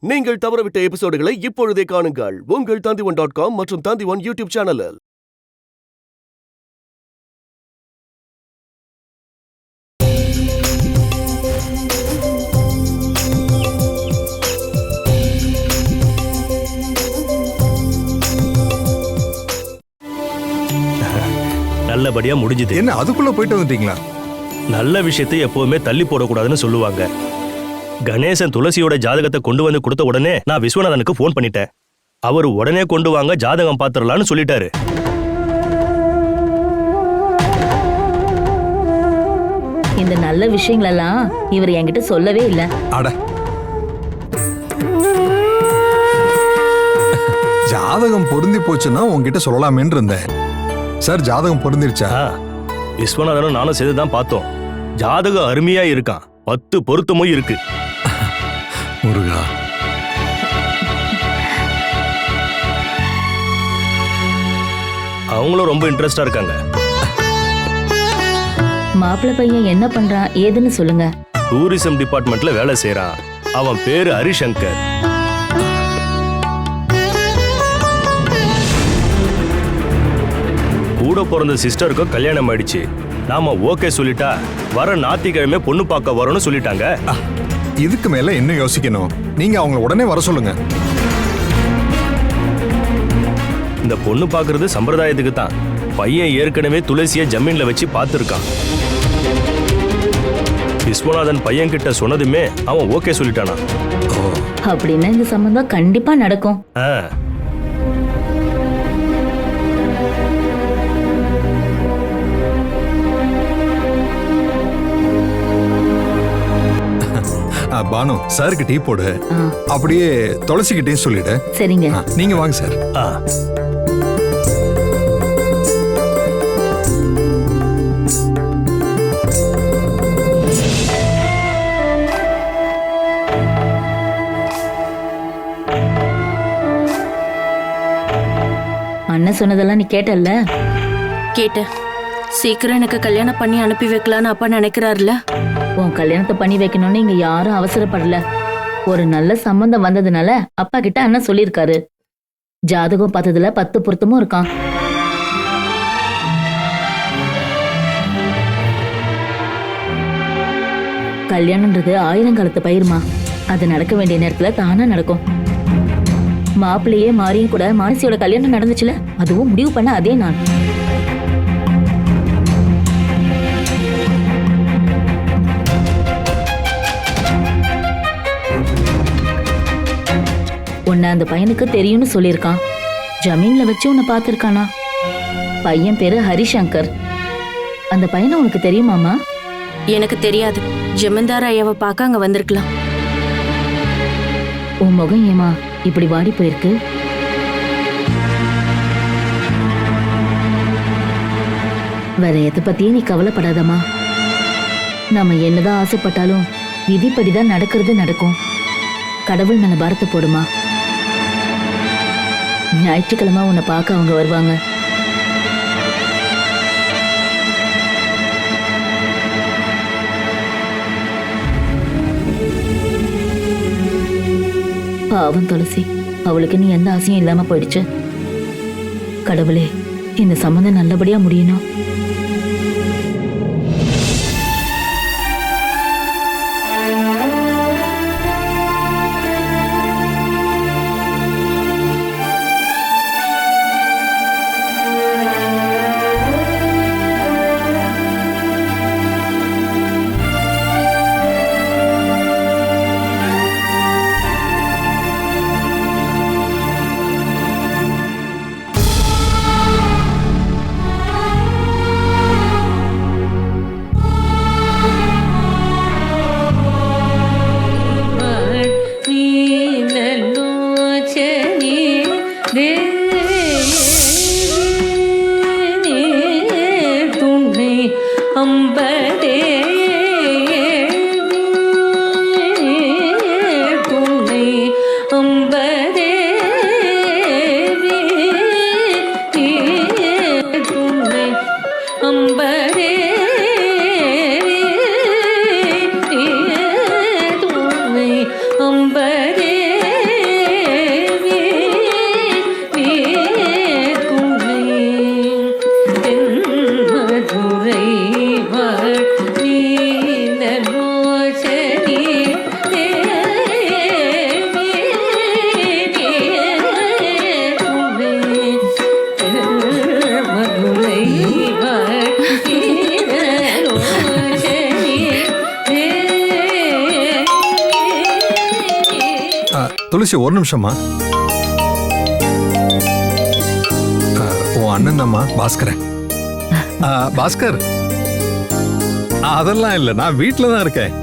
நீங்கள் தவறவிட்ட எபிசோடுகளை இப்பொழுதே காணுங்கள் உங்கள் Tandivan.com மற்றும் Tandivan யூடியூப் சேனலில். நல்லபடியா முடிஞ்சது. என்ன அதுக்குள்ள போயிட்டு வந்துட்டீங்களா? நல்ல விஷயத்தை எப்பவுமே தள்ளி போடக்கூடாதுன்னு சொல்லுவாங்க. கணேசன் துளசியோட ஜாதகத்தை கொண்டு வந்து கொடுத்த உடனே நான் விஸ்வநாதனுக்கு போன் பண்ணிட்டேன். அவர் உடனே கொண்டு வாங்க, ஜாதகம் பாத்துடலான்னு சொல்லிட்டாரு. இந்த நல்ல விஷயங்களெல்லாம் இவர் என்கிட்ட சொல்லவே இல்ல. அட, ஜாதகம் பொருந்தி போச்சுன்னா உங்ககிட்ட சொல்லலாமேன்னு இருந்தேன். சார், ஜாதகம் பொருந்திருச்சா? விஸ்வநாதனும் நானும் சேர்ந்துதான் பார்த்தோம். ஜாதகம் அருமையா இருக்கான், 10 பொருத்தமும் இருக்கு. முருகா, அவங்களும் ரொம்ப இன்ட்ரெஸ்டா இருக்காங்க. மாப்பிள்ளை பையன் என்ன பண்றான் ஏதுன்னு சொல்லுங்க. டூரிசம் டிபார்ட்மெண்ட்ல வேலை செய்யறான். அவன் பேரு ஹரிசங்கர். கூட பிறந்த சிஸ்டருக்கும் கல்யாணம் ஆயிடுச்சு. நாம ஓகே சொல்லிட்டா வர ஞாயிற்றுக்கிழமை பொண்ணு பார்க்க வரோம்னு சொல்லிட்டாங்க. இதுக்கு மேல என்ன யோசிக்கணும்? நீங்க அவங்கள உடனே வர சொல்லுங்க. இந்த பொண்ணு பார்க்கறது சம்பிரதாயத்துக்கு தான். பையன் ஏற்கனவே துளசிய ஜமீன்ல வச்சு பார்த்துருக்கான். விஸ்வநாதன் பையன் கிட்ட சொன்னதுமே அவன் ஓகே சொல்லிட்டானா. அப்படின்னா இந்த சம்பந்தம் கண்டிப்பா நடக்கும். பானு, சாருக்கு டீ போடு. அப்படியே துளசிக்கிட்டேயும் சொல்லிடு. சரிங்க. நீங்க வாங்க சார். அண்ணன் சொன்னதெல்லாம் நீ கேட்டல்ல? கேட்ட. சீக்கிரம் எனக்கு கல்யாணம் பண்ணி அனுப்பி வைக்கலான்னு அப்பா நினைக்கிறாருல. உன் கல்யாணத்தை பண்ணி வைக்கணும்னு இங்க யாரும் அவசரப்படல. ஒரு நல்ல சம்பந்தம் வந்ததுனால அப்பா கிட்ட அண்ணன் சொல்லியிருக்காரு. ஜாதகம் பார்த்ததுல 10 பொருத்தமும் இருக்கான். கல்யாணம்ன்றது 1000 காலத்து பயிருமா. அது நடக்க வேண்டிய நேரத்துல தானா நடக்கும். மாப்பிள்ளையே மாறியும் கூட மானசியோட கல்யாணம் நடந்துச்சுல, அதுவும் முடிவு பண்ண அதே நாள். உன்னை அந்த பையனுக்கு தெரியும்னு சொல்லியிருக்கான். ஜமீன்ல வச்சு உன்னை பார்த்திருக்கானா? பையன் பேரு ஹரிசங்கர். அந்த பையனை உனக்கு தெரியுமாமா? எனக்கு தெரியாது. ஜமீன்தார் ஐயாவை பார்க்க அங்க வந்திருக்கலாம். உன் முகம் ஏமா இப்படி வாடி போயிருக்கு? வேற எதை பத்தியும் நீ கவலைப்படாதம்மா. நம்ம என்னதான் ஆசைப்பட்டாலும் விதிப்படிதான் நடக்கிறது நடக்கும். கடவுள் மேல பாரத்தை போடுமா. ஞாயிற்றுக்கிழமை உன்னை பார்க்க அவங்க வருவாங்க. பாவம் துளசி, அவளுக்கு நீ எந்த ஆசையும் இல்லாம போயிடுச்சு. கடவுளே, இந்த சம்பந்தம் நல்லபடியா முடியணும். துளசி ஒரு நிமிஷமா. உன் அண்ணன் தாம்மா பாஸ்கரன். பாஸ்கர், அதெல்லாம் இல்லை, நான் வீட்டில் தான் இருக்கேன்.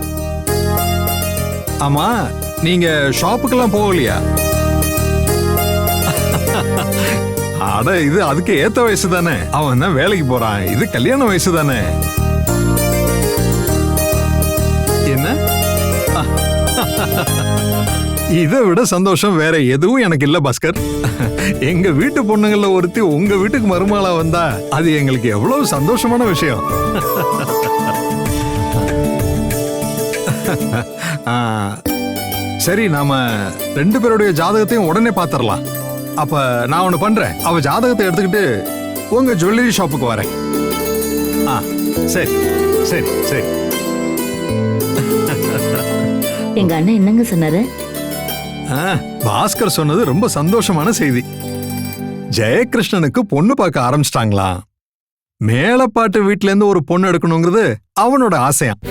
ஆமா, நீங்க ஷாப்புக்கெல்லாம் போகலையா? அட, இது அதுக்கு ஏத்த வயசு தானே. அவன் தான் வேலைக்கு போறான். இது கல்யாண வயசு தானே. என்ன? இதை விட சந்தோஷம் வேற எதுவும் எனக்கு இல்ல பாஸ்கர். எங்க வீட்டு பொண்ணுங்கள்ல ஒருத்தி உங்க வீட்டுக்கு மருமகளா வந்தா அது எங்களுக்கு எவ்வளவு சந்தோஷமான விஷயம். சரி, நாம 2 பேருடைய ஜாதகத்தையும் உடனே பாத்திரலாம். அப்ப நான் ஒண்ணு பண்றேன், அவ ஜாதகத்தை எடுத்துக்கிட்டு உங்க ஜுவல்லரி ஷாப்புக்கு வரேன். சரி சரி சரி. எங்க அண்ணன் என்னங்க சொன்னாரு? பாஸ்கர் சொன்னது ரொம்ப சந்தோஷமான செய்தி. ஜெயகிருஷ்ணனுக்கு பொண்ணு பார்க்க ஆரம்பிச்சிட்டாங்களா. மேலப்பாட்டு வீட்டுல இருந்து ஒரு பொண்ணு எடுக்கணுங்கிறது அவனோட ஆசையாம்.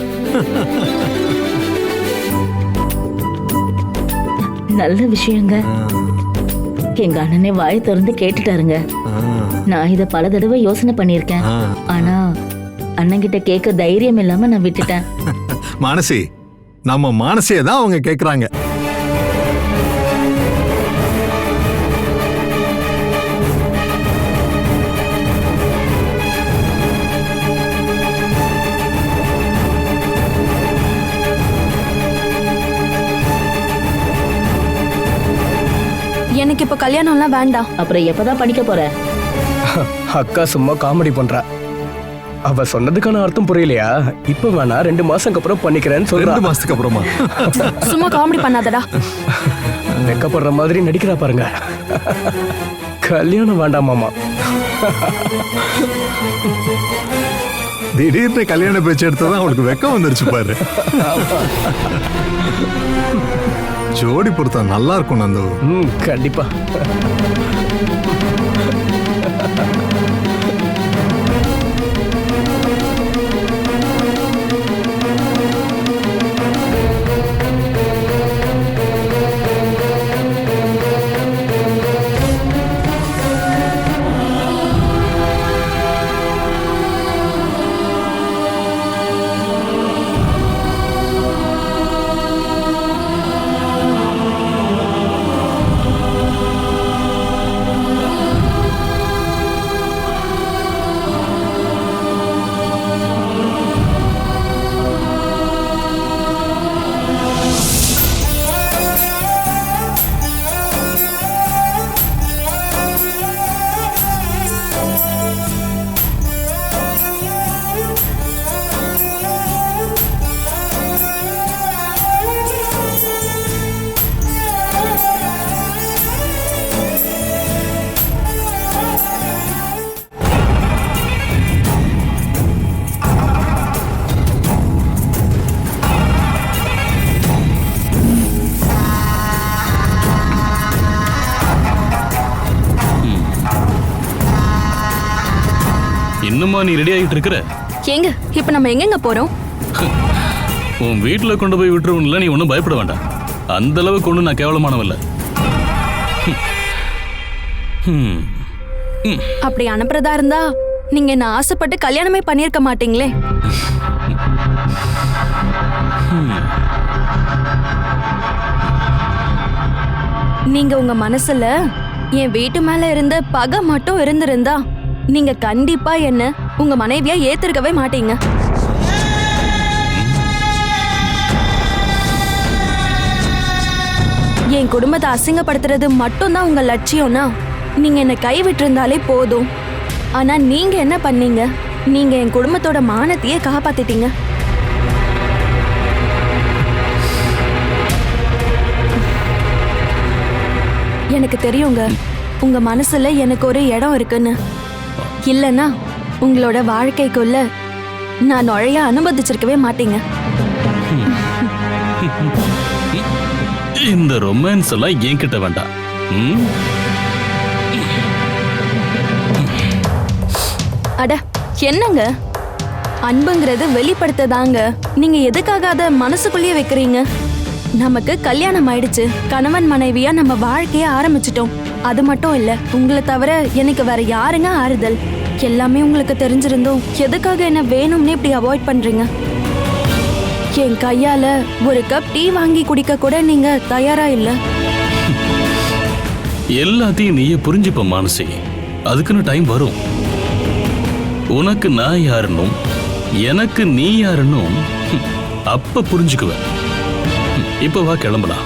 நல்ல விஷயங்க. எங்க அண்ணனே வாய் திறந்து கேட்டுட்டாருங்க. நான் இத பல தடவை யோசனை பண்ணிருக்கேன். ஆனா அண்ணன்கிட்ட கேட்க தைரியம் இல்லாம நான் விட்டுட்டேன். மானசி, நம்ம மானசியை தான் அவங்க கேக்குறாங்க. எனக்கு இப்ப கல்யாணம்லாம் வேண்டாம். அப்புறம் எப்பதான் படிக்க போற? அக்கா சும்மா காமெடி பண்றா. அவ சொன்னதுக்கான அர்த்தம் புரியலையா? இப்ப வேணா 2 மாசத்துக்கு அப்புறம் பண்ணிக்கிறேன்னு சொல்றா. 2 மாசத்துக்கு அப்புறமா? சும்மா காமெடி பண்ணாதடா. வெக்கப்படுற மாதிரி நடிக்கிறா பாருங்க. கல்யாணம் வேண்டாம் மாமா. திடீர்னு கல்யாண பேச்சு எடுத்ததான் அவளுக்கு வெக்கம் வந்துருச்சு பாரு. ஜோடி பொருத்தம் நல்லா இருக்கும் நந்து. கண்டிப்பா. இன்னுமா நீ ரெடி ஆகிட்டு இருக்கிற? ஏங்க, இப்ப நம்ம எங்கெங்க போறோம்? உன் வீட்டுல கொண்டு போய் விட்டுருவன்ல, நீ ஒன்றும் பயப்பட வேண்டாம். அந்த அளவுக்கு ஒன்றும் நான் கேவலமானவல்ல. அப்படி அனுப்புறதா இருந்தா நீங்க என்ன ஆசைப்பட்டு கல்யாணமே பண்ணிருக்க மாட்டீங்களே. நீங்க உங்க மனசுல என் வீட்டு மேல இருந்த பகை மட்டும் இருந்திருந்தா நீங்க கண்டிப்பா என்ன உங்க மனைவியா ஏத்திருக்கவே மாட்டீங்க. என் குடும்பத்தை அசிங்கப்படுத்துறது மட்டும்தான் உங்க லட்சியம்னா நீங்க என்ன கைவிட்டு இருந்தாலே போதும். ஆனா நீங்க என்ன பண்ணீங்க? நீங்க என் குடும்பத்தோட மானத்தையே காப்பாத்திட்டீங்க. எனக்கு தெரியுங்க உங்க மனசுல எனக்கு ஒரு இடம் இருக்குன்னு. இல்லைன்னா உங்களோட வாழ்க்கைக்குள்ள நான் நுழைய அனுமதிச்சிருக்கவே மாட்டீங்க. இந்த ரொமான்ஸ் எல்லாம் என்கிட்ட வேண்டாம். அட என்னங்க, அன்புங்கிறது வெளிப்படுத்ததாங்க. நீங்க எதுக்காக அதை மனசுக்குள்ளேயே வைக்கிறீங்க? நமக்கு கல்யாணம் ஆயிடுச்சு, கணவன் மனைவியா நம்ம வாழ்க்கைய ஆரம்பிச்சிட்டோம். அது மட்டும் இல்ல, உங்களை தவிர எனக்கு வேற யாருங்க ஆறுதல்? எல்லாமே உங்களுக்கு தெரிஞ்சிருந்தோம் எதுக்காக என்ன வேணும்னு இப்படி அவாய்ட் பண்றீங்க? என் கையால ஒரு கப் டீ வாங்கி குடிக்க கூட நீங்க தயாரா இல்ல. எல்லாத்தையும் நீயே புரிஞ்சுப்ப மானசி. அதுக்குன்னு டைம் வரும். உனக்கு நான் யாருன்னும் எனக்கு நீ யாருன்னும் அப்ப புரிஞ்சுக்குவேன். இப்ப வா கிளம்பலாம்.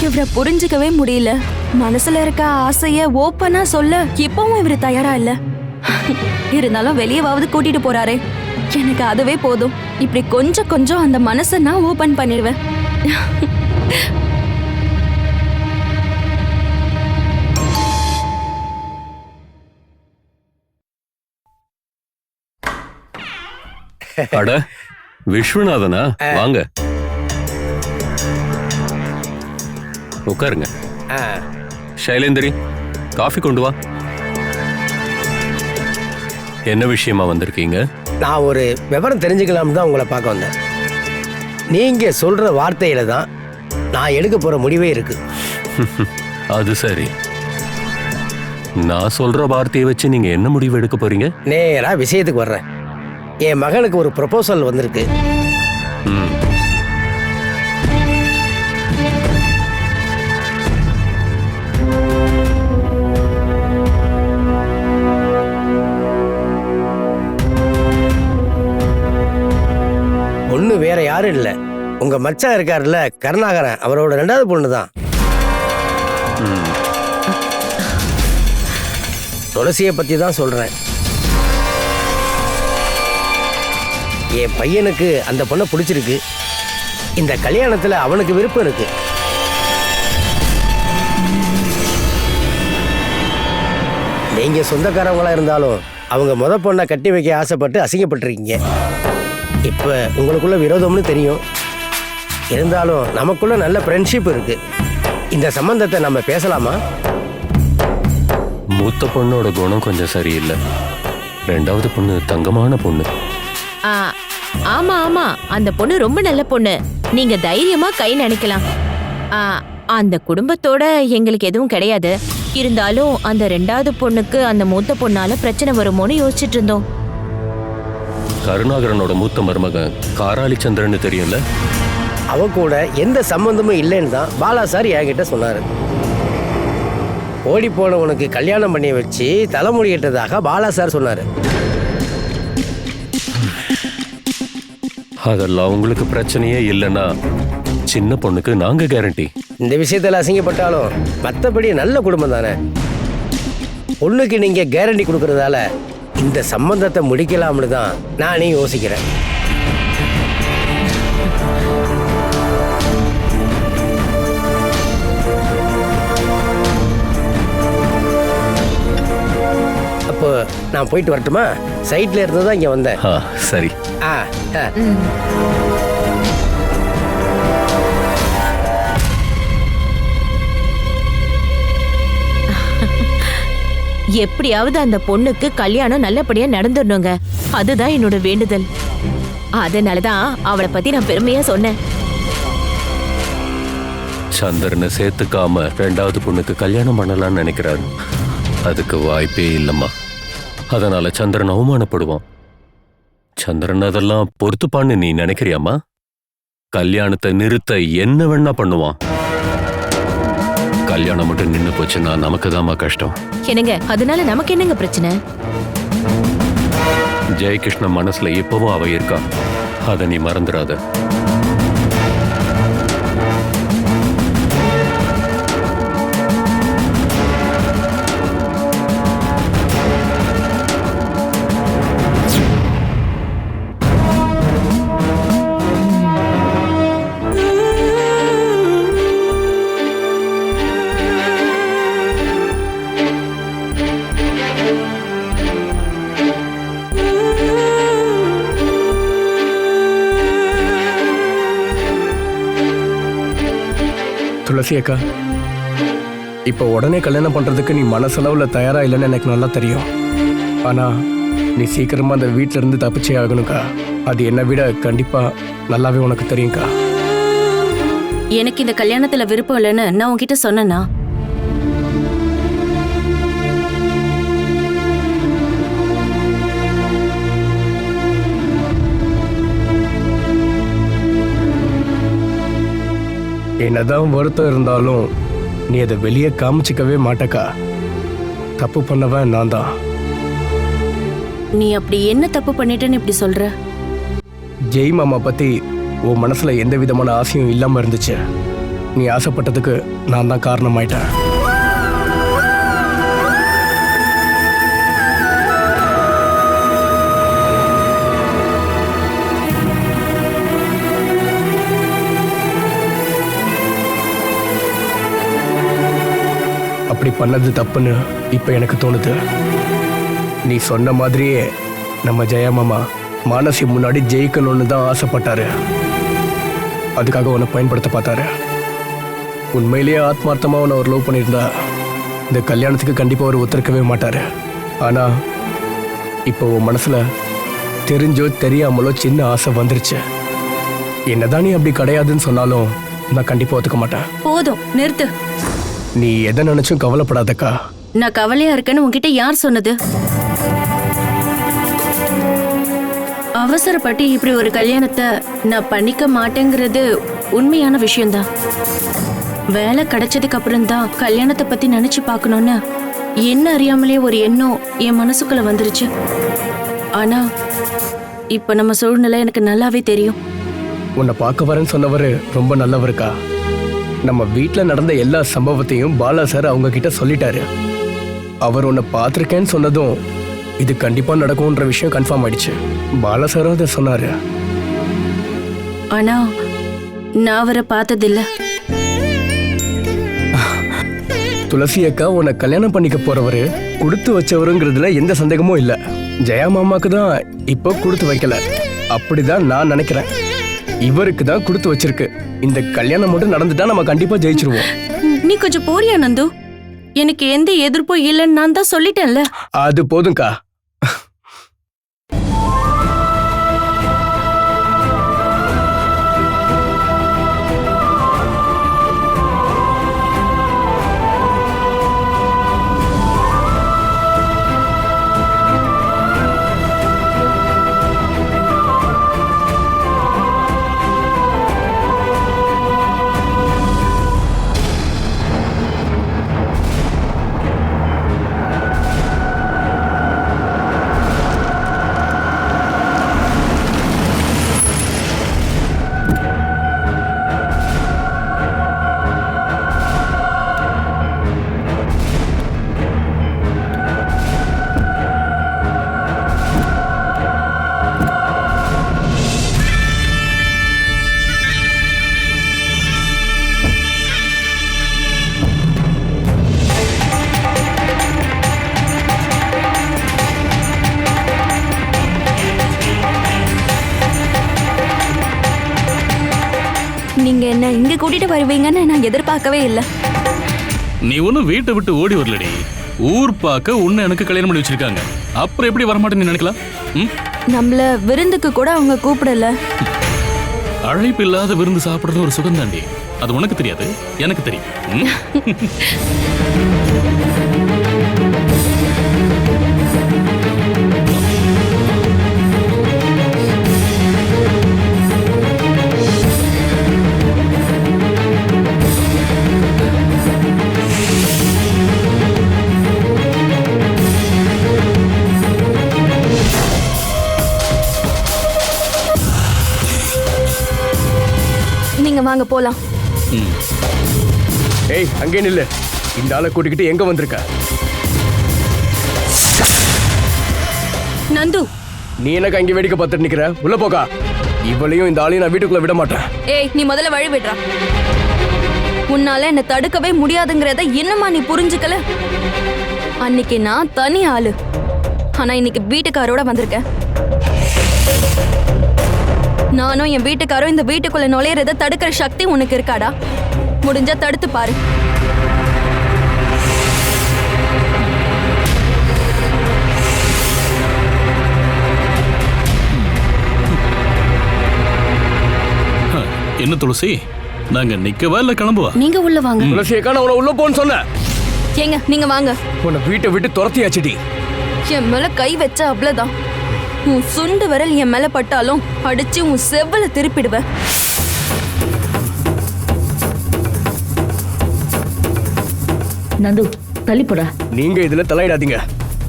இவரை புரிஞ்சுக்கவே முடியல. மனசுல இருக்க ஆசைய ஓப்பனா சொல்ல இப்பவும் இவரு தயாரா இல்ல. இருந்தாலும் வெளியவாவது கூட்டிட்டு போறாரே, எனக்கு அதுவே போதும். இப்படி கொஞ்சம் கொஞ்சம் அந்த மனசை நான் ஓபன் பண்ணிடுவேன். அட விஸ்வநாதனா, வாங்க உட்காருங்க. சைலேந்திரி, காஃபி கொண்டு வா. என்ன விஷயமா வந்திருக்கீங்க? நான் ஒரு விவரம் தெரிஞ்சுக்கலாம்னு தான் உங்களை பார்க்க வந்தேன். நீங்க சொல்ற வார்த்தையில தான் நான் எடுக்க போற முடிவே இருக்கு. அது சரி, நான் சொல்ற வார்த்தையை வச்சு நீங்க என்ன முடிவு எடுக்க போறீங்க? நேரா விஷயத்துக்கு வர்றேன். என் மகனுக்கு ஒரு ப்ரொபோசல் வந்திருக்கு. பொண்ணு வேற யாரும் இல்ல, உங்க மச்சான் இருக்காருல்ல கருணாகரன், அவரோட 2வது பொண்ணு தான். துளசியை பத்தி தான் சொல்றேன். என் பையனுக்கு அந்த பொண்ணை பிடிச்சிருக்கு. இந்த கல்யாணத்துல அவனுக்கு விருப்பம் இருக்கு. நீங்க சொந்தக்காரவங்களா இருந்தாலும் அவங்க முத பொண்ணை கட்டி வைக்க ஆசைப்பட்டு அசிங்கப்பட்டிருக்கீங்க. இப்ப உங்களுக்குள்ள விரோதம்னு தெரியும். இருந்தாலும் நமக்குள்ள நல்ல ஃப்ரெண்ட்ஷிப் இருக்கு. இந்த சம்பந்தத்தை நம்ம பேசலாமா? மூத்த பொண்ணோட குணம் கொஞ்சம் சரியில்லை. 2வது பொண்ணு தங்கமான பொண்ணு. ஆமா ஆமா, அந்த பொண்ணு ரொம்ப நல்ல பொண்ணு. நீங்க தைரியமா கை நினைக்கலாம். அந்த குடும்பத்தோட எங்களுக்கு எதுவும் கிடையாது. இருந்தாலும் அந்த 2வது பொண்ணுக்கு அந்த மூத்த பொண்ணால பிரச்சனை வருமோன்னு யோசிச்சுட்டு இருந்தோம். கருணாகரனோட மூத்த மருமகன் காராளி சந்திரன் தெரியும்ல? அவ கூட எந்த சம்பந்தமும் இல்லைன்னு தான் பாலா சார் என்கிட்ட சொன்னாரு. ஓடி போனவனுக்கு கல்யாணம் பண்ணி வச்சு தலைமுடியிட்டதாக பாலா சார் சொன்னாரு. அதெல்லாம் உங்களுக்கு பிரச்சனையே இல்லைன்னா சின்ன பொண்ணுக்கு நாங்க கேரண்டி. இந்த விஷயத்துல அசிங்கப்பட்டாலும் மற்றபடி நல்ல குடும்பம் தானே. பொண்ணுக்கு நீங்க கேரண்டி கொடுக்கறதால இந்த சம்பந்தத்தை முடிக்கலாம்னு தான் நானே யோசிக்கிறேன். அப்போ நான் போயிட்டு வரட்டுமா? சைட்ல இருந்து தான் இங்க வந்தேன். சரி. எப்படியாவது அந்த பொண்ணுக்கு கல்யாணம் நல்லபடியா நடந்துடணுங்க. அதுதான் என்னோட வேண்டுதல். அதனாலதான் அவளை பத்தி நான் பெருமையா சொன்னேன். சந்திரனை சேர்த்துக்காம 2வது பொண்ணுக்கு கல்யாணம் பண்ணலாம்னு நினைக்கிறாரு. அதுக்கு வாய்ப்பே இல்லம்மா. அதனால சந்திரன் அவமானப்படுவான். சந்திரன் அதெல்லாம் பொறுத்துப்பான்னு நீ நினைக்கிறியாமா? கல்யாணத்தை நிறுத்த என்ன வேணா பண்ணுவான். கல்யாணம் மட்டும் நின்னு போச்சுன்னா நமக்கு தாமா கஷ்டம். என்னங்க, அதனால நமக்கு என்னங்க பிரச்சனை? ஜெயகிருஷ்ணன் மனசுல எப்பவும் அவ இருக்கா. அதை நீ மறந்துடாத. துளசி அக்கா, இப்போ உடனே கல்யாணம் பண்றதுக்கு நீ மனசளவுல தயாரா இல்லைன்னு எனக்கு நல்லா தெரியும். ஆனா நீ சீக்கிரமா அந்த வீட்ல இருந்து தப்பிச்சே ஆகணும்க்கா. அது என்னை விட கண்டிப்பா நல்லாவே உனக்கு தெரியும்க்கா. எனக்கு இந்த கல்யாணத்துல விருப்பம் இல்லைன்னு நான் உன்கிட்ட சொன்னேனா? என்னதான் வருத்தம் இருந்தாலும் நீ அதை வெளியே காமிச்சிக்கவே மாட்டக்கா. தப்பு பண்ணவன் நான் தான். நீ அப்படி என்ன தப்பு பண்ணிட்டேன்னு இப்படி சொல்ற? ஜெய் மாமா பத்தி உன் மனசுல எந்த விதமான ஆசையும் இல்லாம இருந்துச்சு. நீ ஆசைப்பட்டதுக்கு நான் தான் காரணமாயிட்டேன். அப்படி பண்ணது தப்புன்னு இப்ப எனக்கு தோணுது. நீ சொன்ன மாதிரியே நம்ம ஜெயா மாமா மானசி முன்னாடி ஜெயிக்கணும்னு தான் ஆசைப்பட்டாரு. அதுக்காக உன்னை பயன்படுத்த பார்த்தாரு. உண்மையிலேயே ஆத்மார்த்தமா உன்னை ஒரு லவ் பண்ணியிருந்தா இந்த கல்யாணத்துக்கு கண்டிப்பா அவர் ஒத்துழைக்கவே மாட்டாரு. ஆனா இப்போ உன் மனசுல தெரிஞ்சோ தெரியாமலோ சின்ன ஆசை வந்துருச்சு. என்னதான் நீ அப்படி கிடையாதுன்னு சொன்னாலும் நான் கண்டிப்பா ஒத்துக்க மாட்டேன். போதும், நிறுத்து. நீ எதை நினைச்சும் கவலைப்படாதக்கா. நான் கவலையா இருக்கேன்னு உன்கிட்ட யார் சொன்னது? அவசரப்பட்டு இப்படி ஒரு கல்யாணத்தை நான் பண்ணிக்க மாட்டேங்கிறது உண்மையான விஷயம்தான். வேலை கிடைச்சதுக்கு அப்புறம் தான் கல்யாணத்தை பத்தி நினைச்சு பார்க்கணும்னு என்ன அறியாமலே ஒரு எண்ணம் என் மனசுக்குள்ள வந்துருச்சு. ஆனா இப்ப நம்ம சூழ்நிலை எனக்கு நல்லாவே தெரியும். உன்னை பார்க்க வரேன்னு சொன்னவர் ரொம்ப நல்லவருக்கா. நம்ம வீட்டில் நடந்த எல்லா சம்பவத்தையும் பாலா சார் அவங்க கிட்ட சொல்லிட்டாரு. அவர் உன்னை பார்த்துருக்கேன்னு சொன்னதும் இது கண்டிப்பா நடக்கும்ன்ற விஷயம் கன்ஃபார்ம் ஆயிடுச்சு. பாலா சாரும் அதை சொன்னாரு. ஆனா நான் அவரை பார்த்ததில்ல. துளசி அக்கா உன்னை கல்யாணம் பண்ணிக்க போறவரு கொடுத்து வச்சவருங்கிறதுல எந்த சந்தேகமும் இல்ல. ஜெயா மாமாக்கு தான் இப்போ கொடுத்து வைக்கல, அப்படிதான் நான் நினைக்கிறேன். இவருக்கு தான் கொடுத்து வச்சிருக்கு. இந்த கல்யாணம் மட்டும் நடந்துட்டா நம்ம கண்டிப்பா ஜெயிச்சிருவோம். நீ கொஞ்சம் போறியா நந்து? எனக்கு எந்த எதிர்ப்பும் இல்லைன்னு நான் தான் சொல்லிட்டேன்ல. அது போதும்க்கா. நீங்க என்ன இங்க கூட்டிட்டு வருவீங்கன்னு நான் எதிர்பார்க்கவே இல்லை. நீ ஒன்னும் வீட்டை விட்டு ஓடி வரலடி. ஊர் பார்க்க உன்னை எனக்கு கல்யாணம் பண்ணி வச்சிருக்காங்க. அப்புறம் எப்படி வரமாட்டேன்னு நினைக்கலாம்? நம்மள விருந்துக்கு கூட அவங்க கூப்பிடல. அழைப்பு இல்லாத விருந்து சாப்பிடுறது ஒரு சுகம் தாண்டி. அது உனக்கு தெரியாது, எனக்கு தெரியும். நீங்க வாங்க போலாம். ஏய் அங்கே நில்லு. இந்த ஆளை கூட்டிக்கிட்டு எங்க வந்திருக்க? நந்து, நீ எனக்கு அங்கே வேடிக்கை பார்த்துட்டு நிக்கிற? உள்ள போகா. இவளையும் இந்த ஆளையும் நான் வீட்டுக்குள்ள விட மாட்டேன். ஏய் நீ முதல்ல வழி விடுறா. உன்னால என்ன தடுக்கவே முடியாதுங்கிறத என்னமா நீ புரிஞ்சுக்கல? அன்னைக்கு நான் தனி ஆளு, ஆனா இன்னைக்கு வீட்டுக்காரோட வந்திருக்கேன். நானும் என் வீட்டுக்காரும் இந்த வீட்டுக்குள்ள நுழையறத தடுக்கிற சக்தி உனக்கு இருக்காடா? முடிஞ்சா தடுத்து பாரு. என்ன துளசி, நாங்க நிக்கவா இல்ல கிளம்புவா? நீங்க உள்ள வாங்க. துளசி அக்கா, நான் உன்னை உள்ள போன்னு சொன்னேன். ஏங்க நீங்க வாங்க. உன்னை வீட்டை விட்டு துரத்தியாச்சுடி. என் மேல கை வச்ச அவ்வளவுதான். உன் சுண்டு விரல் என் மேல பட்டாலும் அடிச்சு உன் செவ்வல திருப்பிடுவேன். நந்து தள்ளி போடா. நீங்க இதுல தலையிடாதீங்க.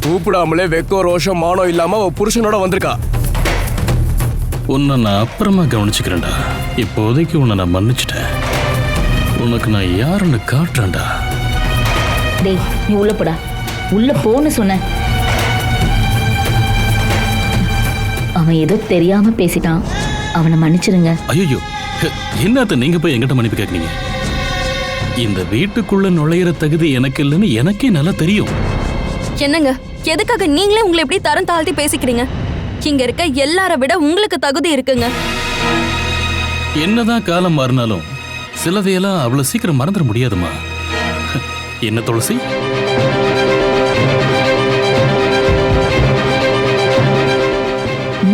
கூப்பிடாமலே வெக்கம் ரோஷம் மானம் இல்லாம அவ புருஷனோட வந்திருக்கா. உன்னை நான் அப்புறமா கவனிச்சுக்கிறேன்டா. இப்போதைக்கு உன்னை நான் மன்னிச்சிட்டேன். உனக்கு நான் யாருன்னு காட்டுறேன்டா. டேய் நீ உள்ள போடா. உள்ள போன்னு சொன்னேன். அவன் ஏதோ தெரியாம பேசிட்டான். அவனை மன்னிச்சிருங்க. ஐயோ, என்னத்த நீங்க போய் எங்கிட்ட மன்னிப்பு கேட்குறீங்க? இந்த வீட்டுக்குள்ள நுழையிற தகுதி எனக்கு இல்லைன்னு எனக்கே நல்லா தெரியும். என்னங்க, எதுக்காக நீங்களே உங்களை எப்படி தரம் தாழ்த்தி பேசிக்கிறீங்க? இங்க இருக்க எல்லார விட உங்களுக்கு தகுதி இருக்குங்க. என்னதான் காலம் மாறினாலும் சிலதையெல்லாம் அவ்வளவு சீக்கிரம் மறந்துட முடியாதுமா. என்ன துளசி?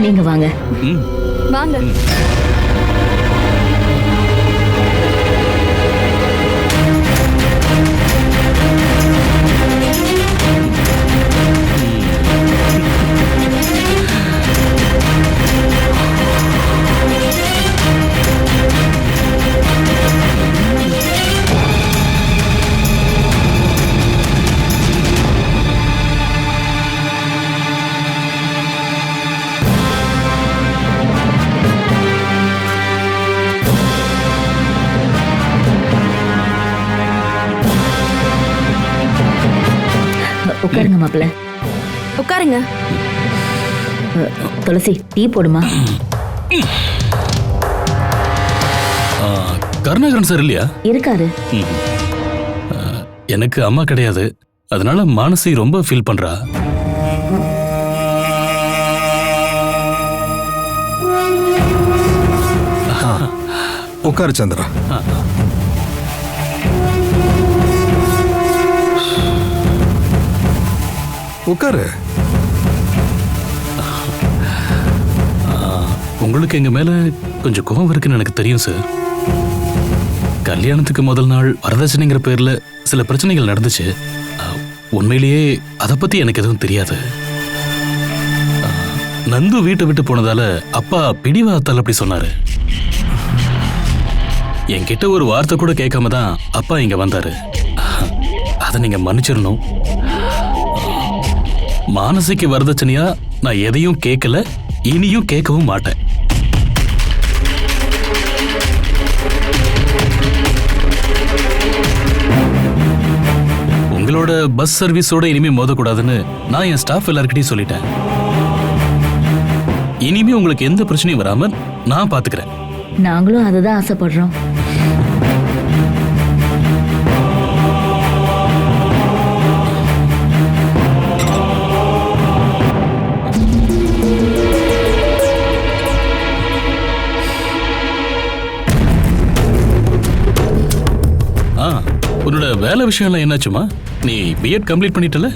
நீங்க வாங்க. வாங்க. உட்காருங்க மாப்பிள்ள. உட்காருங்க. துளசி டீ போடுமா? கருணாகரன் சார் இல்லையா? இருக்காரு. எனக்கு அம்மா கிடையாது, அதனால மானசி ரொம்ப ஃபீல் பண்றா. உட்காரு சந்திரா. உட்காரு. உங்களுக்கு எங்க மேல கொஞ்சம் கோவம் இருக்குன்னு எனக்கு தெரியும் சார். கல்யாணத்துக்கு முதல் நாள் வரதட்சணைங்கிற பேர்ல சில பிரச்சனைகள் நடந்துச்சு. உண்மையிலேயே அதை பத்தி எனக்கு எதுவும் தெரியாது. நந்து வீட்டை விட்டு போனதால அப்பா பிடிவாதத்தால் அப்படி சொன்னாரு. என்கிட்ட ஒரு வார்த்தை கூட கேட்காம தான் அப்பா இங்க வந்தாரு. அதை நீங்க மன்னிச்சிடணும். மானசிக்கு வரதட்சணையா நான் எதையும் கேட்கல, இனியும் கேட்கவும் மாட்டேன். உங்களோட பஸ் சர்வீஸோட இனிமே மோதக்கூடாதுன்னு நான் என் ஸ்டாஃப் எல்லார்கிட்டையும் சொல்லிட்டேன். இனிமே உங்களுக்கு எந்த பிரச்சனையும் வராம நான் பாத்துக்கிறேன். நாங்களும் அதுதான் ஆசைப்படுறோம். உன்னோட வேலை விஷயம்லாம் என்னாச்சுமா? நீ பிஎட் கம்ப்ளீட் பண்ணிட்டல?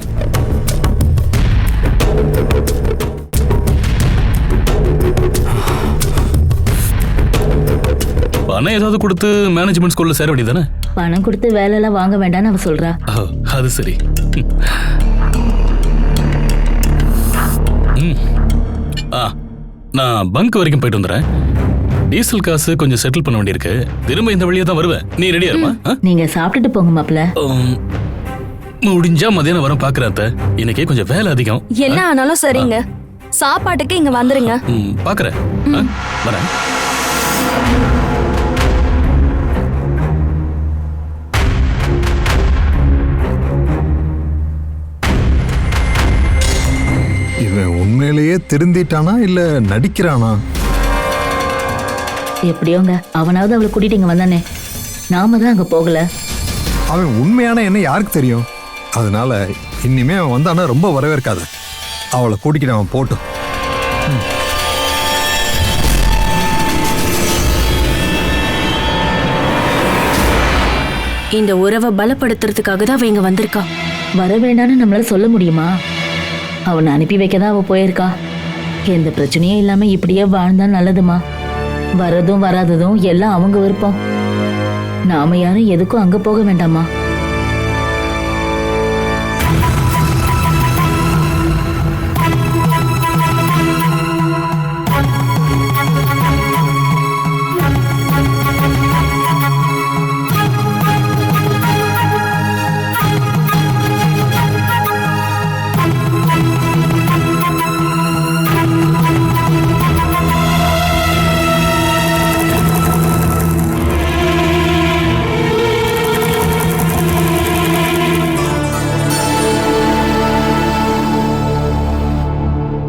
பணம் ஏதாவது கொடுத்து மேனேஜ்மெண்ட் ஸ்கூல்ல சேர வேண்டியதானே? பணம் கொடுத்து வேலை எல்லாம் வாங்க வேண்டாம்னு அவ சொல்றா. அது சரி. நான் பங்க் வரைக்கும் போயிட்டு வந்துடுறேன். டீசல் காசு கொஞ்சம் செட்டில் பண்ண வேண்டியிருக்கு. திரும்ப இந்த வழியா தான் வருவேன். நீ ரெடியா இருமா? நீங்க சாப்பிட்டுட்டு போங்க மாப்பிள்ள. முடிஞ்சா மதியானம் வர பாக்குறாத்த. இன்னைக்கே கொஞ்சம் வேலை அதிகம். என்ன ஆனாலும் சரிங்க, சாப்பாட்டுக்கு இங்க வந்துருங்க. பாக்குறேன், வரேன். இவன் உண்மையிலேயே திருந்திட்டானா இல்ல நடிக்கிறானா? எப்படியோங்க அவனாவது அவளை கூட்டிட்டு இங்க வந்தானே. நாம தான் அங்க போகல. அவன் உண்மையான என்ன யாருக்கு தெரியும்? அதனால இனிமே அவன் வந்தானா ரொம்ப வரவேற்காத. அவளை கூட்டிக்கிட்டு அவன் போட்டும். இந்த உறவை பலப்படுத்துறதுக்காக தான் அவ இங்க வந்திருக்கா. வர வேண்டாம்னு நம்மளால சொல்ல முடியுமா? அவனை அனுப்பி வைக்க தான் அவ போயிருக்கா. எந்த பிரச்சனையும் இல்லாம இப்படியே வாழ்ந்தா நல்லதுமா. வரதும் வராததும் எல்லாம் அவங்க விருப்பம். நாம யாரும் எதுக்கும் அங்க போக வேண்டாமா?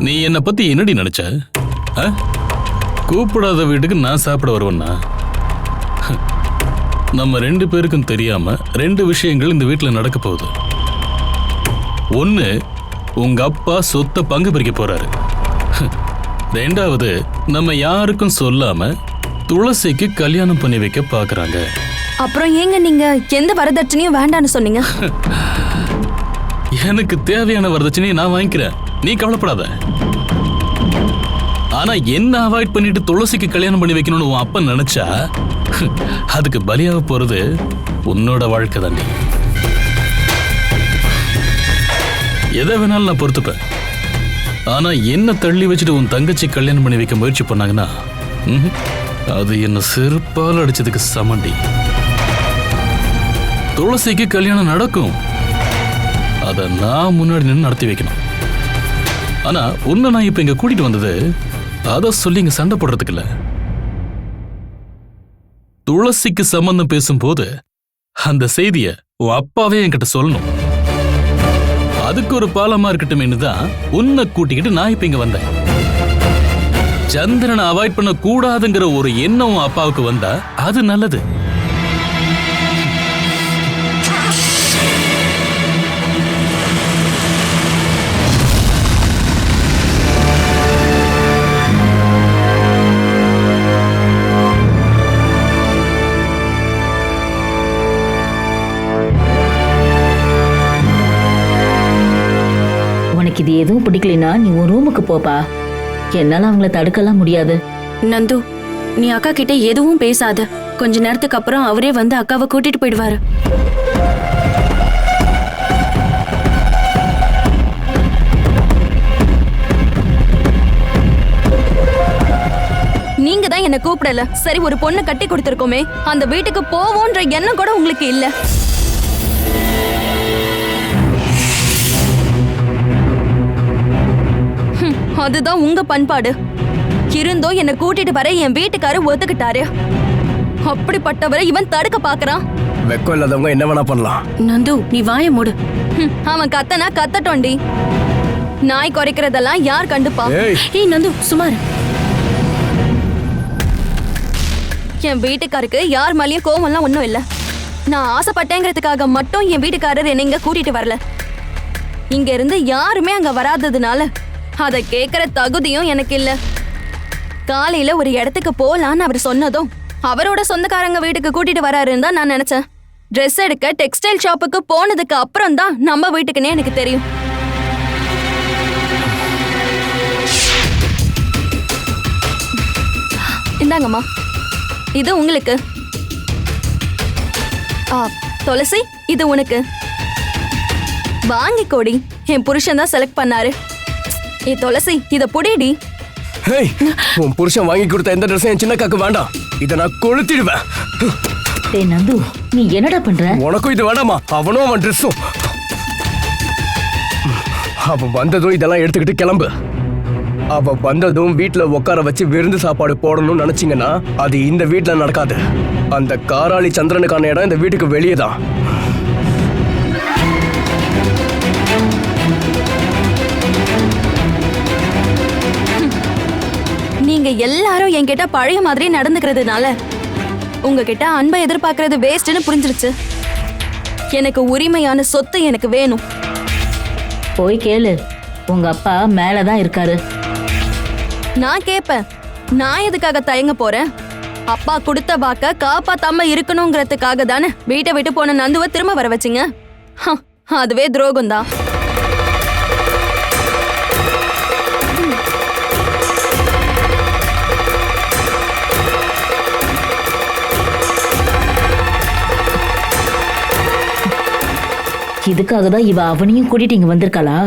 நீ என்னை பத்தி என்னடி நினைச்ச? கூப்பிடாத வீட்டுக்கு நான் சாப்பிட வருவேன்னா? நம்ம 2 பேருக்கும் தெரியாம 2 விஷயங்கள் இந்த வீட்டில் நடக்க போகுது. ஒன்று, உங்க அப்பா சொத்தை பங்கு பிரிக்க போறாரு. 2வது, நம்ம யாருக்கும் சொல்லாம துளசிக்கு கல்யாணம் பண்ணி வைக்க பாக்குறாங்க. அப்புறம் ஏங்க நீங்க எந்த வரதட்சணையும் வேண்டான்னு சொன்னீங்க? எனக்கு தேவையான வரதட்சணையை நான் வாங்கிக்கிறேன், நீ கவலைப்படாத. ஆனா என்ன அவாய்ட் பண்ணிட்டு துளசிக்கு கல்யாணம் பண்ணி வைக்கணும்னு உன் அப்பா நினைச்சா அதுக்கு பலியாக போறது உன்னோட வாழ்க்கை தாண்டி. எதை வேணாலும் நான் பொறுத்துப்பேன். ஆனா என்ன தள்ளி வச்சுட்டு உன் தங்கச்சி கல்யாணம் பண்ணி வைக்க முயற்சி பண்ணாங்கன்னா அது என்ன செருப்பால் அடிச்சதுக்கு சமண்டி. துளசிக்கு கல்யாணம் நடக்கும், அதை நான் முன்னாடி நின்று நடத்தி வைக்கணும். ஆனா உன்னை நான் இப்ப இங்க கூட்டிட்டு வந்தது அத சொல்லி இங்க சண்டை போடுறதுக்கு இல்ல. துளசிக்கு சம்பந்தம் பேசும்போது அந்த செய்திய உன் அப்பாவே என்கிட்ட சொல்லணும். அதுக்கு ஒரு பாலமா இருக்கட்டும்னு தான் உன்னை கூட்டிக்கிட்டு நான் இப்ப இங்க வந்தேன். சந்திரனை அவாய்ட் பண்ண கூடாதுங்கிற ஒரு எண்ணம் உன் அப்பாவுக்கு வந்தா அது நல்லது. உனக்கு இது எதுவும் பிடிக்கலனா நீ உன் ரூமுக்கு போப்பா. என்னால அவங்கள தடுக்கலாம் முடியாது. நந்து, நீ அக்கா கிட்ட எதுவும் பேசாத. கொஞ்ச நேரத்துக்கு அப்புறம் அவரே வந்து அக்காவை கூட்டிட்டு போயிடுவாரு. நீங்க தான் என்ன கூப்பிடல. சரி, ஒரு பொண்ணு கட்டி கொடுத்திருக்கோமே, அந்த வீட்டுக்கு போவோன்ற எண்ணம் கூட உங்களுக்கு இல்ல. அதுதான் உங்க பண்பாடு. இருந்தோ என்ன கூட்டிட்டு வர என் வீட்டுக்காரர் ஒத்துக்கிட்டாரு. அப்படிப்பட்டவரை இவன் தடுக்க பாக்குறான். வெக்கம் இல்லாதவங்க என்ன வேணா பண்ணலாம். நந்து, நீ வாய மூடு. அவன் கத்தனா கத்தட்டோண்டி. நாய் குறைக்கிறதெல்லாம் யார் கண்டுப்பா? ஏய் நந்து, சுமார். என் வீட்டுக்காருக்கு யார் மேலேயும் கோவம்லாம் ஒன்றும் இல்லை. நான் ஆசைப்பட்டேங்கிறதுக்காக மட்டும் என் வீட்டுக்காரர் என்னை இங்க கூட்டிட்டு வரல. இங்க இருந்து யாருமே அங்க வராததுனால அதை கேட்கிற தகுதியும் எனக்கு இல்ல. காலையில ஒரு இடத்துக்கு போலான்னு அவர் சொன்னதும் அவரோட சொந்தக்காரங்க வீட்டுக்கு கூட்டிட்டு வராருன்னு தான் நான் நினைச்சேன். ட்ரெஸ் எடுக்க டெக்ஸ்டைல் ஷாப்புக்கு போனதுக்கு அப்புறம் தான் நம்ம வீட்டுக்குன்னே எனக்கு தெரியும். இந்தாங்கம்மா, இது உங்களுக்கு. துளசி, இது உனக்கு. வாங்கி கோடி, என் புருஷன் தான் செலக்ட் பண்ணாரு. ஏ துளசி, இத புடிடி. ஹேய், உன் புருஷன் வாங்கி கொடுத்த எந்த ட்ரெஸ்ஸும் என் சின்ன காக்கு வேண்டாம். இதை நான் கொளுத்திடுவேன். டேய் நந்து, நீ என்னடா பண்ற? உனக்கும் இது வேண்டாமா? அவனும் அவன் ட்ரெஸ்ஸும். அவன் வந்ததும் இதெல்லாம் எடுத்துக்கிட்டு கிளம்பு. அவ வந்ததும் வீட்டுல உட்கார வச்சு விருந்து சாப்பாடு போடணும்னு நினைச்சீங்கன்னா அது இந்த வீட்டுல நடக்காது. அந்த காராளி சந்திரனுக்கான இடம் இந்த வீட்டுக்கு வெளியே தான். நீங்க எல்லாரும் என்கிட்ட பழைய மாதிரி நடந்துக்கிறதுனால உங்ககிட்ட அன்பை எதிர்பார்க்கறது வேஸ்ட்னு புரிஞ்சிருச்சு. எனக்கு உரிமையான சொத்து எனக்கு வேணும். போய் கேளு, உங்க அப்பா மேலதான் இருக்காரு. நான் கேப்பேன். நான் எதுக்காக தயங்க போறேன்? அப்பா கொடுத்த வாக்க காப்பாத்தாம இருக்கணுங்கிறதுக்காக தானே வீட்டை விட்டு போன நந்துவை திரும்ப வர வச்சிங்க. அதுவே துரோகம் தான். இதுக்காக தான் இவ அவனையும் கூட்டிட்டு இங்க வந்திருக்காளா?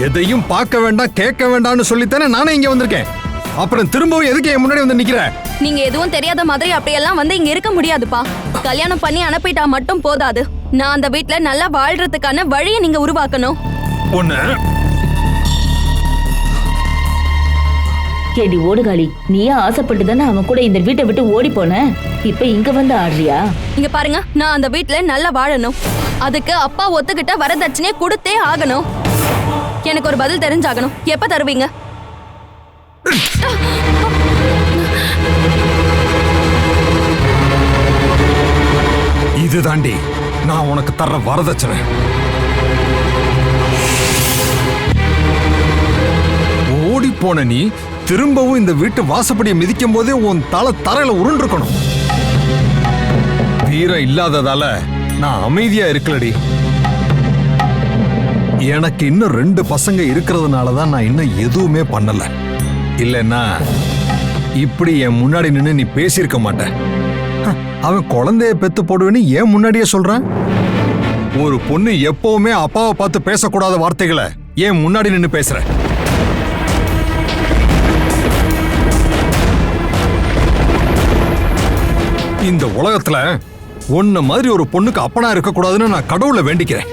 எதையும் பார்க்க வேண்டாம் கேட்க வேண்டாம்னு சொல்லித்தானே நானே இங்க வந்திருக்கேன். அப்புறம் திரும்பவும் எதுக்கு என் முன்னாடி வந்து நிக்கிற? நீங்க எதுவும் தெரியாத மாதிரி அப்படியெல்லாம் வந்து இங்க இருக்க முடியாதுப்பா. கல்யாணம் பண்ணி அனுப்பிட்டா மட்டும் போதாது. நான் அந்த வீட்ல நல்லா வாழ்றதுக்கான வழியை நீங்க உருவாக்கணும். ஒண்ணு கேடி ஓடுகாளி, நீயே ஆசைப்பட்டு தானே அவன் கூட இந்த வீட்டை விட்டு ஓடி போன. இப்ப இங்க வந்து ஆடுறியா? இங்க பாருங்க, நான் அந்த வீட்ல நல்லா வாழணும். அதுக்கு அப்பா ஒத்துக்கிட்ட வரதட்சணையை கொடுத்தே ஆகணும். எனக்கு ஒரு பதில் தெரிஞ்சாகணும். எப்ப தருவீங்க? இது தாண்டி நான் உனக்கு தர்ற வரதட்சணை. ஓடி போன நீ திரும்பவும் இந்த வீட்டு வாசப்படியை மிதிக்கும் போதே உன் தலை தரையில உருண்டிருக்கணும். வீரம் இல்லாததால நான் அமைதியா இருக்கலடி. எனக்கு இன்னும் 2 பசங்க இருக்கிறதுனாலதான் நான் இன்னும் எதுவுமே பண்ணல. இல்லைன்னா இப்படி என் முன்னாடி நின்று நீ பேசியிருக்க மாட்டேன். அவன் குழந்தைய பெத்து போடுவேன்னு ஏன் முன்னாடியே சொல்றான்? ஒரு பொண்ணு எப்பவுமே அப்பாவை பார்த்து பேசக்கூடாத வார்த்தைகளை ஏன் முன்னாடி நின்று பேசுற? இந்த உலகத்துல உன்ன மாதிரி ஒரு பொண்ணுக்கு அப்பனா இருக்கக்கூடாதுன்னு நான் கடவுளை வேண்டிக்கிறேன்.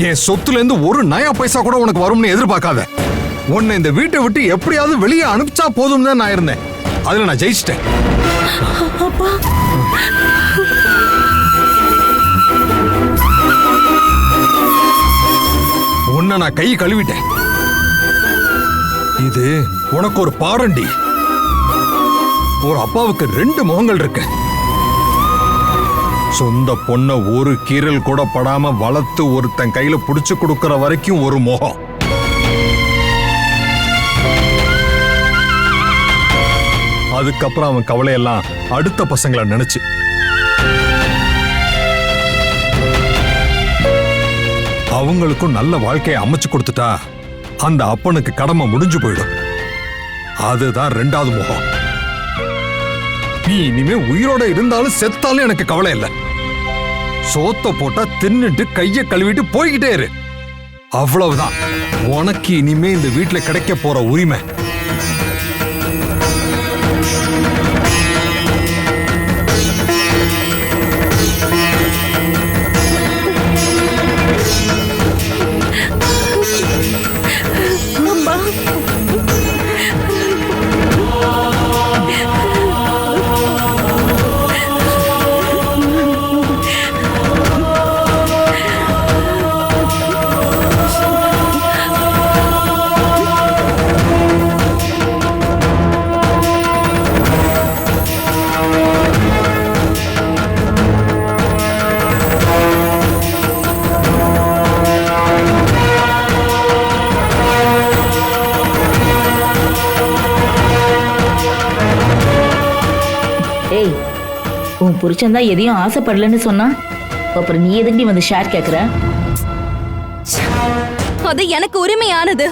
என் சொத்துல இருந்து ஒரு நயா பைசா கூட உனக்கு வரும்னு எதிர்பார்க்காத. உன்னை இந்த வீட்டை விட்டு எப்படியாவது வெளியே அனுப்பிச்சா போதும் தான் நான் இருந்தேன். அதுல நான் ஜெயிச்சிட்டேன். உன்னை நான் கை கழுவிட்டேன். இது உனக்கு ஒரு பாடண்டி. ஒரு அப்பாவுக்கு 2 முகங்கள் இருக்கு. சொந்த பொண்ண ஒரு கீரல் கூட படாம வளர்த்து ஒருத்தன் கையில புடிச்சு கொடுக்கற வரைக்கும் ஒரு முகம். அதுக்கப்புறம் அவன் கவலையெல்லாம் அடுத்த பசங்களை நினைச்சு. அவங்களுக்கும் நல்ல வாழ்க்கையை அமைச்சு கொடுத்துட்டா அந்த அப்பனுக்கு கடமை முடிஞ்சு போயிடும். அதுதான் 2வது முகம். நீ இனிமே உயிரோட இருந்தாலும் செத்தாலும் எனக்கு கவலை இல்லை. சோத்த போட்டா தின்னுட்டு கைய கழுவிட்டு போய்கிட்டே இரு. அவ்வளவுதான் உனக்கு இனிமே இந்த வீட்டுல கிடைக்க போற உரிமை. உன் புருஷன் தான் எதையும் ஆசைப்படலன்னு சொன்னா, அப்புறம் நீ எதுக்கு வந்து ஷேர் கேக்குற? அது எனக்கு உரிமையானது.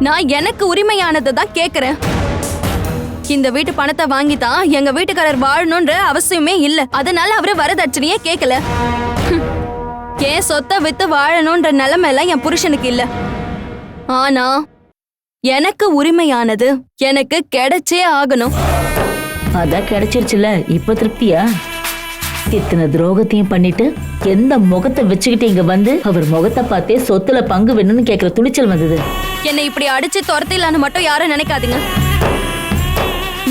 நான் எனக்கு உரிமையானது தான் கேக்குறேன். இந்த வீட்டு பணத்தை வாங்கித்தான் எங்க வீட்டுக்காரர் வாழணும்ன்ற அவசியமே இல்ல. அதனால அவரு வரதட்சணையே கேட்கல. என் சொத்தை வித்து வாழணும்ன்ற நிலைமை எல்லாம் என் புருஷனுக்கு இல்ல. ஆனா எனக்கு உரிமையானது எனக்கு கிடைச்சே ஆகணும். அதான் கிடைச்சிருச்சுல, இப்ப திருப்தியா? இத்தனை துரோகத்தையும் பண்ணிட்டு எந்த முகத்தை வச்சுக்கிட்டு இங்க வந்து அவர் முகத்தை பார்த்தே சொத்துல பங்கு வேணும்னு கேக்குற துணிச்சல் வந்தது. என்னை இப்படி அடிச்சு துரத்திலான்னு மட்டும் யாரும் நினைக்காதீங்க.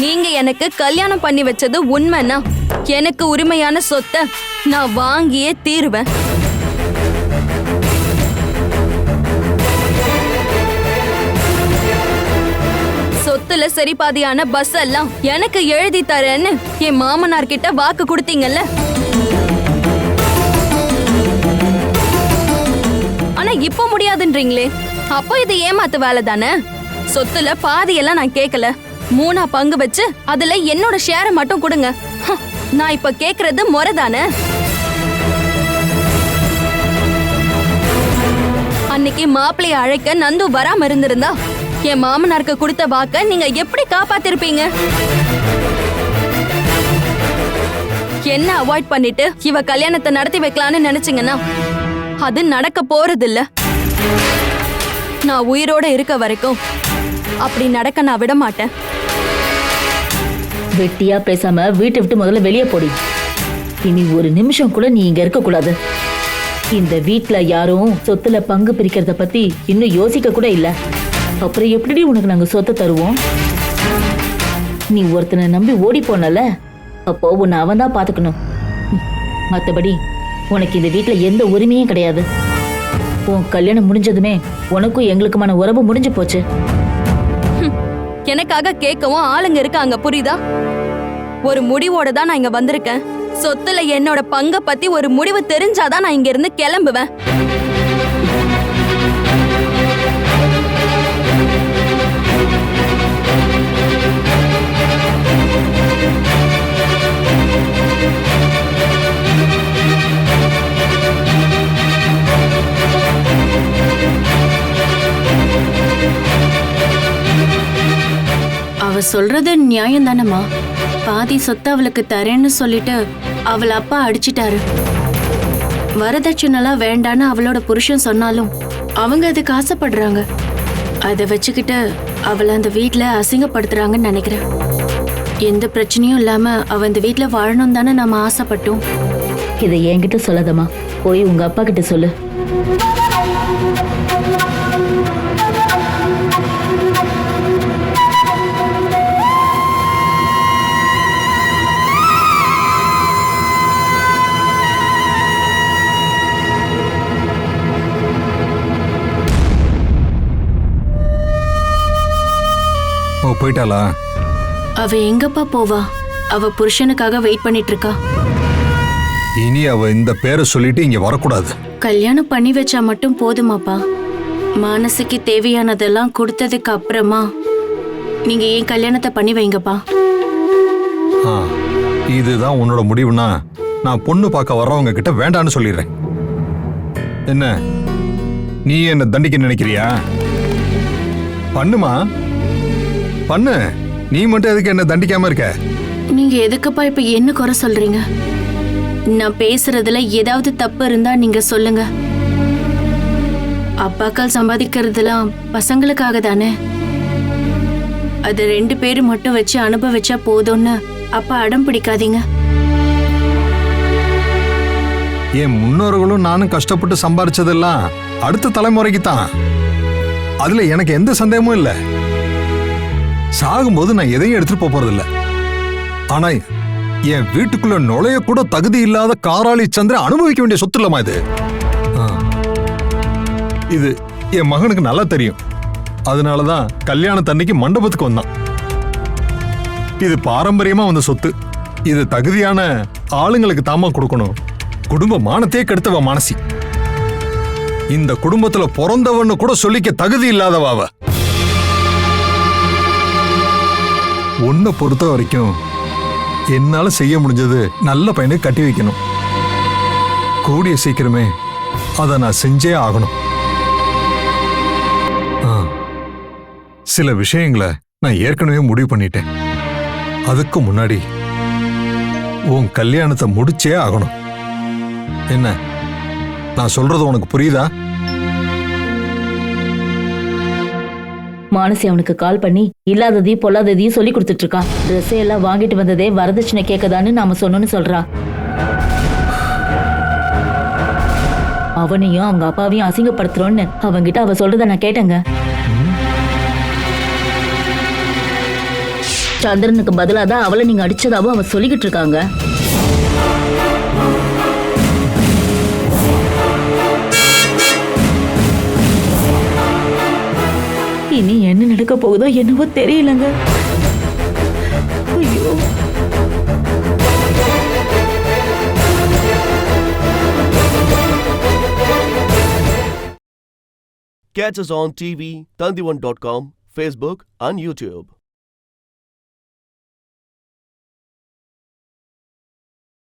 நீங்க எனக்கு கல்யாணம் பண்ணி வச்சது உண்மைன்னா எனக்கு உரிமையான சொத்தை நான் வாங்கியே தீருவேன். சொத்துல சரி பாதியான பஸ் எல்லாம் எனக்கு எழுதி தரேன்னு என் மாமனார் கிட்ட வாக்கு கொடுத்தீங்கல்ல. ஆனா இப்போ முடியாதுன்றீங்களே, அப்போ இது ஏமாத்து வேலை தானே? சொத்துல பாதியெல்லாம் நான் கேட்கல, 3 பங்கு வச்சு அதுல என்னோட ஷேரை மட்டும் கொடுங்க. நான் இப்ப கேக்குறது முறை தானே? அன்னைக்கு மாப்பிள்ளைய அழைக்க நந்து வராம இருந்திருந்தா என் மாமனாருக்கு கொடுத்த வாக்க நீங்க எப்படி காப்பாத்திருப்பீங்க? என்ன அவாய்ட் பண்ணிட்டு இவ கல்யாணத்தை நடத்தி வைக்கலான்னு நினைச்சீங்கன்னா அது நடக்க போறது இல்ல. நான் உயிரோட இருக்க வரைக்கும் அப்படி நடக்க நான் விட மாட்டேன். வெட்டியா பேசாம வீட்டை விட்டு முதல்ல வெளியே போடி. இனி ஒரு நிமிஷம் கூட நீ இங்க இருக்க கூடாது. இந்த வீட்ல யாரும் சொத்துல பங்கு பிரிக்கிறத பத்தி இன்னும் யோசிக்க கூட இல்ல. அப்புறம் எப்படி உனக்கு நாங்க சொத்தை தருவோம்? நீ ஒருத்தனை நம்பி ஓடி போனல, அப்போ உன்னை அவன் தான் பாத்துக்கணும். மத்தபடி உனக்கு இந்த வீட்ல எந்த உரிமையும் கிடையாது. உன் கல்யாணம் முடிஞ்சதுமே உனக்கும் எங்களுக்குமான உறவு முடிஞ்சு போச்சு. எனக்காக கேட்கவும் ஆளுங்க இருக்காங்க, புரியுதா? ஒரு முடிவோட தான் நான் இங்க வந்திருக்கேன். சொத்துல என்னோட பங்க பத்தி ஒரு முடிவு தெரிஞ்சாதான் நான் இங்க இருந்து கிளம்புவேன். அவ சொல்றது நியாயம் தானம்மா. பாதி சொத்து அவளுக்கு தரேன்னு சொல்லிட்டு அவள அப்பா அடிச்சிட்டாரு. வரதட்சணைலாம் வேண்டான்னு அவளோட புருஷன் சொன்னாலும் அவங்க அதுக்கு ஆசைப்படுறாங்க. அதை வச்சுக்கிட்டு அவளை அந்த வீட்டுல அசிங்கப்படுத்துறாங்கன்னு நினைக்கிறேன். எந்த பிரச்சனையும் இல்லாம அவ இந்த வீட்டுல வாழணும் தானே நாம ஆசைப்பட்டோம். இதை என்கிட்ட சொல்லாதம்மா, போய் உங்க அப்பா கிட்ட சொல்லு. போயிட்டாளா? அவ எங்கப்பா போவா? அவ புருஷனுக்காக வெயிட் பண்ணிட்டு இருக்கா. இனி அவ இந்த பேரை சொல்லிட்டு இங்க வரக்கூடாது. கல்யாணம் பண்ணி வச்சா மட்டும் போதுமாப்பா? மனசுக்கு தேவையானதெல்லாம் கொடுத்ததுக்கு அப்புறமா நீங்க ஏன் கல்யாணத்தை பண்ணி வைங்கப்பா. இதுதான் உன்னோட முடிவுனா நான் பொண்ணு பார்க்க வர்றவங்க கிட்ட வேண்டான்னு சொல்லிடுறேன். என்ன நீ என்ன தண்டிக்க நினைக்கிறியா? பண்ணுமா, பண்ணு. நீ மட்டும் எதுக்கு என்ன தண்டிக்காம இருக்க? நீங்க எதுக்குப்பா இப்ப என்ன குறை சொல்றீங்க? நான் பேசுறதுல ஏதாவது தப்பு இருந்தா நீங்க சொல்லுங்க. அப்பாக்கள் சம்பாதிக்கிறதுலாம் பசங்களுக்காக தானே. அது 2 பேரும் மட்டும் வச்சு அனுபவிச்சா போதும்னு அப்பா அடம் பிடிக்காதீங்க. என் முன்னோர்களும் நானும் கஷ்டப்பட்டு சம்பாரிச்சதெல்லாம் அடுத்த தலைமுறைக்கு தான். அதுல எனக்கு எந்த சந்தேகமும் இல்லை. சாகும்போது நான் எதையும் எடுத்துட்டு போறதில்ல. ஆனா என் வீட்டுக்குள்ள நுழைய கூட தகுதி இல்லாத காராளி சந்திரன் அனுபவிக்க வேண்டிய சொத்து இல்லமா இது? இது என் மகனுக்கு நல்லா தெரியும். அதனாலதான் கல்யாணத்தன்னைக்கு மண்டபத்துக்கு வந்தான். இது பாரம்பரியமா வந்த சொத்து. இது தகுதியான ஆளுங்களுக்கு தாமா கொடுக்கணும். குடும்ப மானத்தையே கெடுத்தவ மானசி. இந்த குடும்பத்துல பிறந்தவன்னு கூட சொல்லிக்க தகுதி இல்லாதவ அவ. உன்னை பொறுத்த வரைக்கும் என்னால செய்ய முடிஞ்சது நல்ல பையனுக்கு கட்டி வைக்கணும். கூடிய சீக்கிரமே அதை நான் செஞ்சே ஆகணும். சில விஷயங்களை நான் ஏற்கனவே முடிவு பண்ணிட்டேன். அதுக்கு முன்னாடி உன் கல்யாணத்தை முடிச்சே ஆகணும். என்ன நான் சொல்றது உனக்கு புரியுதா? மானசி அவனுக்கு கால் பண்ணி இல்லாததையும் பொல்லாததையும் சொல்லி கொடுத்துட்டு இருக்கா. ட்ரெஸ் எல்லாம் வாங்கிட்டு வந்ததே வரதட்சணை கேட்கதான்னு நாம சொன்னோன்னு சொல்றா. அவனையும் அவங்க அப்பாவையும் அசிங்கப்படுத்துறோன்னு அவங்கிட்ட அவ சொல்றத நான் கேட்டேங்க. சந்திரனுக்கு பதிலாதான் அவளை நீங்க அடிச்சதாவும் அவ சொல்லிக்கிட்டு இருக்காங்க. இனி என்ன நடக்க போகுதோ என்னவோ தெரியலங்க. ஐயோ. Catch us on TV, Tandivan.com, Facebook and YouTube.